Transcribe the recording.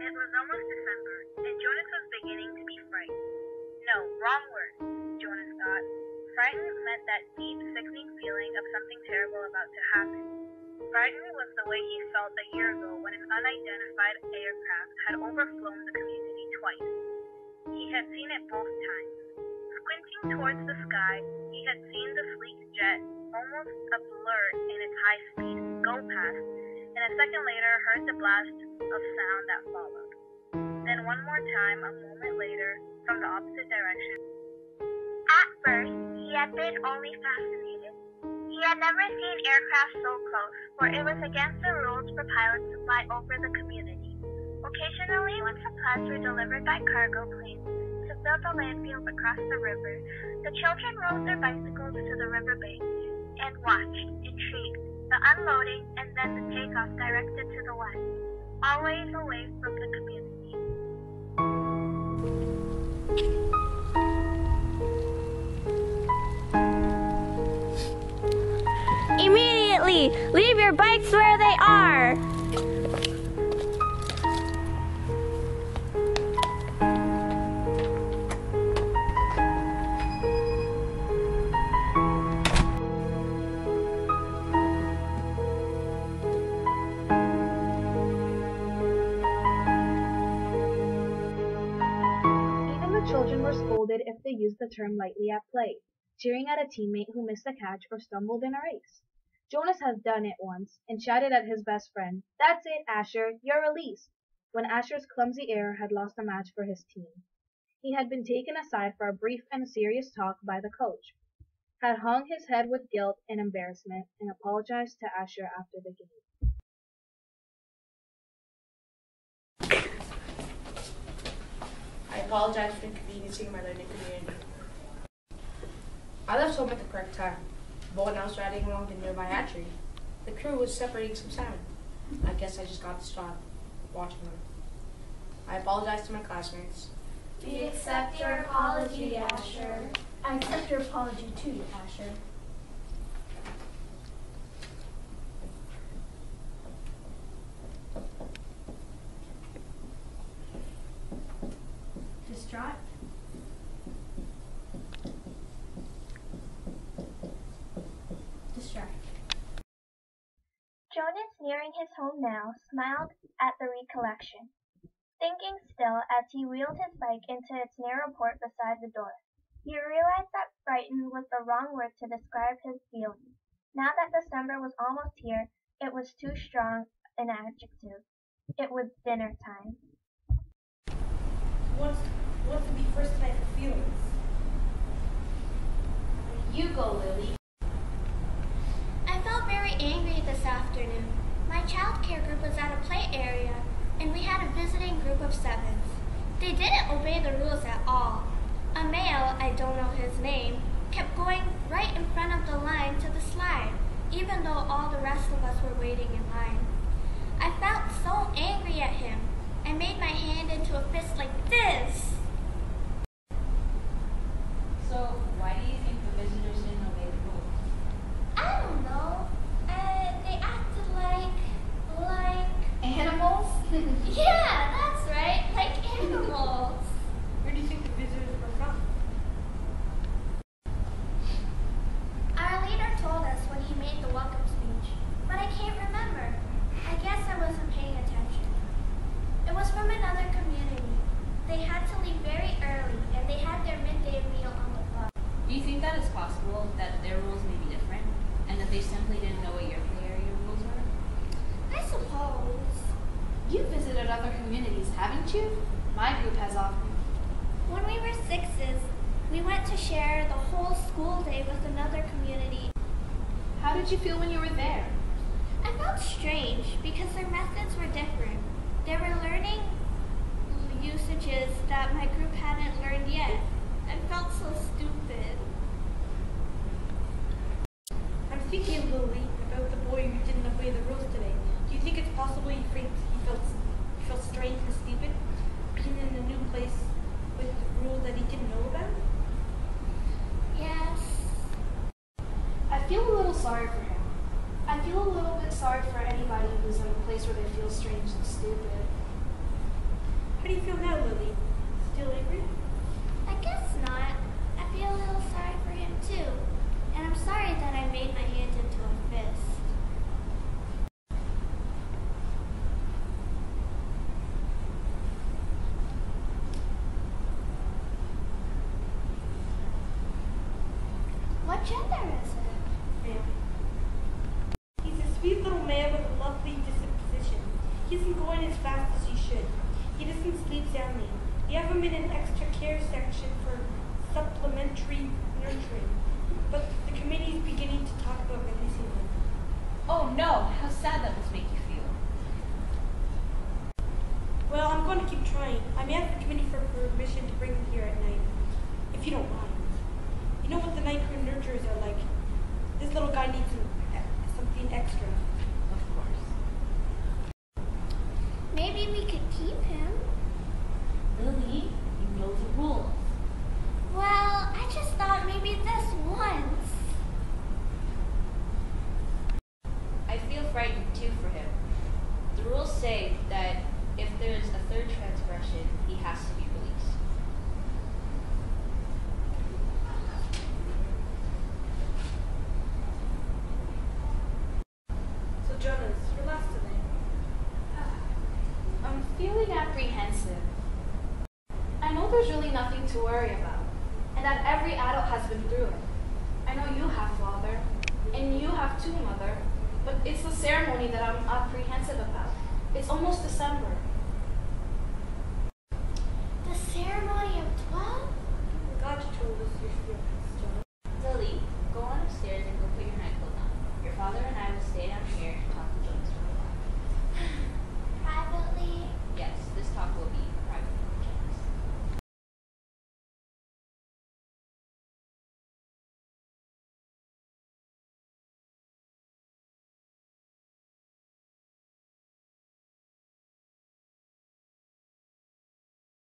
It was almost December, and Jonas was beginning to be frightened. No, wrong word, Jonas thought. Frightened meant that deep, sickening feeling of something terrible about to happen. Frightened was the way he felt a year ago when an unidentified aircraft had overflown the community twice. He had seen it both times. Squinting towards the sky, he had seen the sleek jet, almost a blur in its high speed, go past, and a second later heard the blast of sound that followed. Then one more time, a moment later, from the opposite direction. At first, he had been only fascinated. He had never seen aircraft so close, for it was against the rules for pilots to fly over the community. Occasionally, when supplies were delivered by cargo planes to fill the landfills across the river, the children rode their bicycles to the riverbank and watched, intrigued, the unloading and then the takeoff directed to the west, always away from the community. Immediately, leave your bikes where they are. Even the children were scolded if they used the term lightly at play, cheering at a teammate who missed a catch or stumbled in a race. Jonas had done it once, and shouted at his best friend, "That's it, Asher, you're released," when Asher's clumsy error had lost a match for his team. He had been taken aside for a brief and serious talk by the coach, had hung his head with guilt and embarrassment, and apologized to Asher after the game. I apologize for inconveniencing my learning community. I left home at the correct time, but when I was riding along the nearby hatchery, the crew was separating some salmon. I guess I just got distraught watching them. I apologize to my classmates. We accept your apology, Asher. I accept your apology too, Asher. Distraught? Jonas, nearing his home now, smiled at the recollection, thinking still as he wheeled his bike into its narrow port beside the door. He realized that frightened was the wrong word to describe his feelings. Now that December was almost here, it was too strong an adjective. It was dinner time. What's to be first tonight for feelings? You go, Lily. I felt very angry this afternoon. My child care group was at a play area, and we had a visiting group of 7s. They didn't obey the rules at all. A male, I don't know his name, kept going right in front of the line to the slide, even though all the rest of us were waiting in line. I felt so angry at him. I made my hand into a fist like this. So, why do you think the visitors didn't obey the rules? I don't know. They acted like... Animals? Yeah, that's right, like animals. Where do you think the visitors were from? Our leader told us when he made the welcome speech, but I can't remember. I guess I wasn't paying attention. It was from another community. They had to leave very early, and they had their midday meal on the club. Do you think that it's possible that their rules may be different, and that they simply didn't know what your play area rules were? I suppose. You've visited other communities, haven't you? My group has often. When we were 6s, we went to share the whole school day with another community. How did you feel when you were there? I felt strange because their methods were different. They were learning usages that my group hadn't learned yet. I felt so stupid. I'm thinking, Lily, about the boy who didn't obey the rules today. Do you think it's possible he felt strange and stupid, being in a new place with rules that he didn't know about? Yes. I feel a little sorry for him. I feel a little bit sorry for anybody who's in a place where they feel strange and stupid. How do you feel now, Lily? Still angry? I guess not. I feel a little sorry for him too. And I'm sorry that I made my hand into a fist. What gender is it? Ma'am. He's a sweet little man with a lovely disposition. He isn't going as fast as he should. He doesn't sleep soundly. We have him in an extra care section for supplementary nurturing. But the committee is beginning to talk about releasing him. Oh no, how sad that must make you feel. Well, I'm going to keep trying. I may ask the committee for permission to bring him here at night, if you don't mind. You know what the night crew nurturers are like. This little guy needs something extra. Of course. Maybe we could keep him. Lily, you know the rules. Well, I just thought maybe this once. I feel frightened too for him. The rules say that if there's a third transgression, he has to be released. So Jonas, relax today. I'm feeling apprehensive. I know there's really nothing to worry about, and that every adult has been through it. I know you have, Father, and you have too, Mother, but it's the ceremony that I'm apprehensive about. It's almost December.